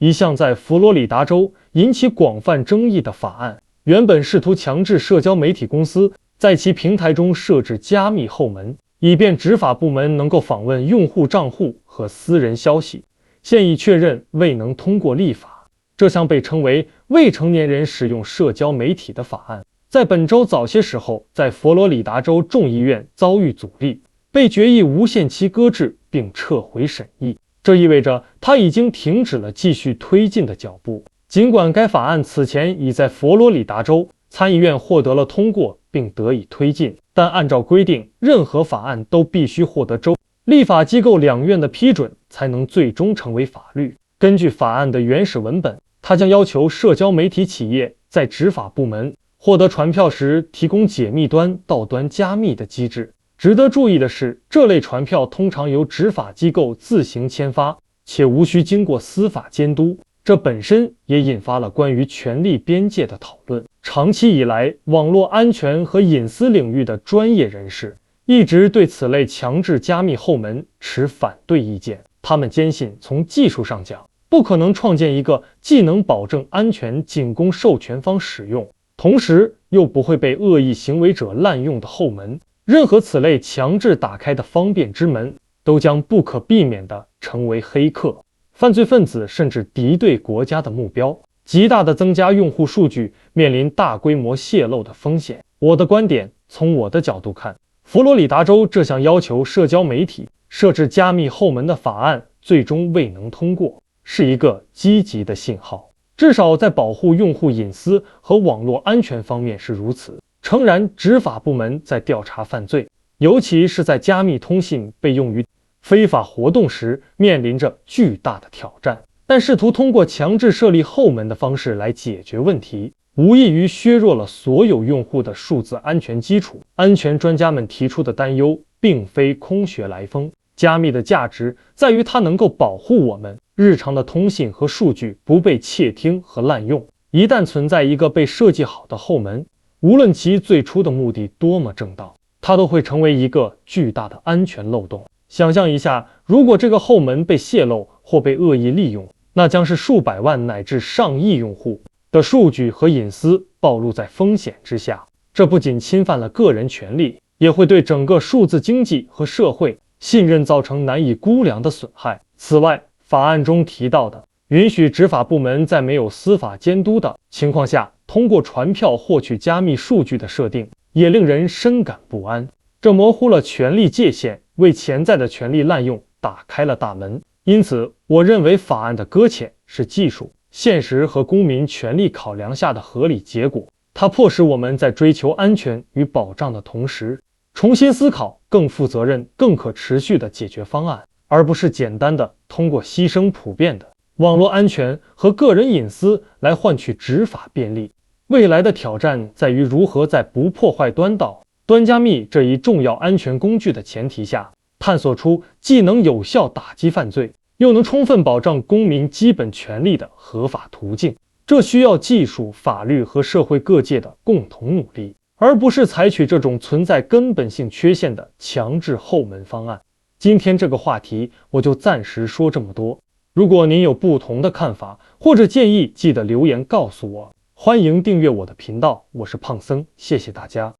一项在佛罗里达州引起广泛争议的法案，原本试图强制社交媒体公司在其平台中设置加密后门，以便执法部门能够访问用户账户和私人消息，现已确认未能通过立法。这项被称为未成年人使用社交媒体的法案，在本周早些时候在佛罗里达州众议院遭遇阻力，被决议无限期搁置并撤回审议。这意味着它已经停止了继续推进的脚步。尽管该法案此前已在佛罗里达州参议院获得了通过并得以推进，但按照规定，任何法案都必须获得州立法机构两院的批准才能最终成为法律。根据法案的原始文本，它将要求社交媒体企业在执法部门获得传票时提供解密端到端加密的机制。值得注意的是，这类传票通常由执法机构自行签发，且无需经过司法监督。这本身也引发了关于权力边界的讨论。长期以来，网络安全和隐私领域的专业人士一直对此类强制加密后门持反对意见。他们坚信，从技术上讲，不可能创建一个既能保证安全仅供授权方使用，同时又不会被恶意行为者滥用的后门。任何此类强制打开的方便之门，都将不可避免地成为黑客、犯罪分子甚至敌对国家的目标，极大地增加用户数据面临大规模泄露的风险。我的观点，从我的角度看，佛罗里达州这项要求社交媒体设置加密后门的法案最终未能通过，是一个积极的信号，至少在保护用户隐私和网络安全方面是如此。诚然，执法部门在调查犯罪，尤其是在加密通信被用于非法活动时，面临着巨大的挑战。但试图通过强制设立后门的方式来解决问题，无异于削弱了所有用户的数字安全基础。安全专家们提出的担忧并非空穴来风。加密的价值在于它能够保护我们日常的通信和数据不被窃听和滥用。一旦存在一个被设计好的后门，无论其最初的目的多么正当，它都会成为一个巨大的安全漏洞。想象一下，如果这个后门被泄露或被恶意利用，那将是数百万乃至上亿用户的数据和隐私暴露在风险之下。这不仅侵犯了个人权利，也会对整个数字经济和社会信任造成难以估量的损害。此外，法案中提到的允许执法部门在没有司法监督的情况下通过传票获取加密数据的设定，也令人深感不安。这模糊了权力界限，为潜在的权力滥用打开了大门。因此，我认为法案的搁浅是技术、现实和公民权利考量下的合理结果。它迫使我们在追求安全与保障的同时，重新思考更负责任、更可持续的解决方案，而不是简单的通过牺牲普遍的网络安全和个人隐私来换取执法便利。未来的挑战在于如何在不破坏端加密这一重要安全工具的前提下，探索出既能有效打击犯罪，又能充分保障公民基本权利的合法途径。这需要技术、法律和社会各界的共同努力，而不是采取这种存在根本性缺陷的强制后门方案。今天这个话题我就暂时说这么多。如果您有不同的看法或者建议，记得留言告诉我。欢迎订阅我的频道，我是胖僧，谢谢大家。